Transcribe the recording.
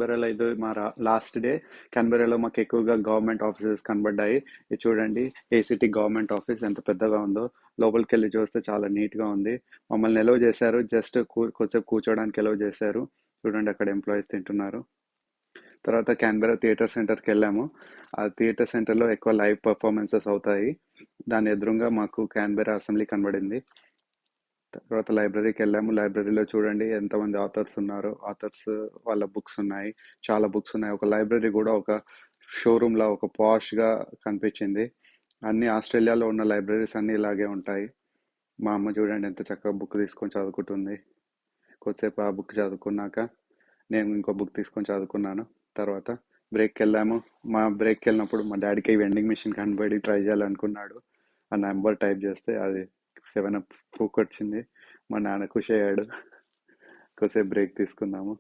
క్యాన్బెరాలో ఇది మా last day. క్యాన్బెరాలో మాకు ఎక్కువగా గవర్నమెంట్ ఆఫీసెస్ కనబడ్డాయి. ఇది చూడండి, ఏసీటీ గవర్నమెంట్ ఆఫీస్ ఎంత పెద్దగా ఉందో. లోపలికి వెళ్ళి చూస్తే చాలా నీట్గా ఉంది. మమ్మల్ని ఎలవ్ చేశారు, జస్ట్ కొద్దిసేపు కూర్చోడానికి ఎలవ్ చేశారు. చూడండి అక్కడ ఎంప్లాయీస్ తింటున్నారు. తర్వాత క్యాన్బెరా థియేటర్ సెంటర్కి వెళ్ళాము. ఆ థియేటర్ సెంటర్లో ఎక్కువ లైవ్ పర్ఫార్మెన్సెస్ అవుతాయి. దాని ఎదురుగా మాకు క్యాన్బెరా అసెంబ్లీ కనబడింది. తర్వాత లైబ్రరీకి వెళ్ళాము. లైబ్రరీలో చూడండి ఎంతమంది ఆథర్స్ ఉన్నారు. ఆథర్స్ వాళ్ళ బుక్స్ ఉన్నాయి, చాలా బుక్స్ ఉన్నాయి. ఒక లైబ్రరీ కూడా ఒక షోరూమ్లా ఒక పాష్గా కనిపించింది. అన్ని ఆస్ట్రేలియాలో ఉన్న లైబ్రరీస్ అన్నీ ఇలాగే ఉంటాయి. మా అమ్మ చూడండి ఎంత చక్కగా బుక్ తీసుకొని చదువుకుంటుంది. కొద్దిసేపు ఆ బుక్ చదువుకున్నాక నేను ఇంకో బుక్ తీసుకొని చదువుకున్నాను. తర్వాత బ్రేక్కి వెళ్ళాము. మా బ్రేక్కి వెళ్ళినప్పుడు మా డాడీకి వెండింగ్ మిషన్ కనబడి ట్రై చేయాలనుకున్నాడు. ఆ నెంబర్ టైప్ చేస్తే అది 7 అప్ వచ్చింది. మా నాన్న ఖుషి అయ్యాడు. కొద్దిసేపు బ్రేక్ తీసుకున్నాము.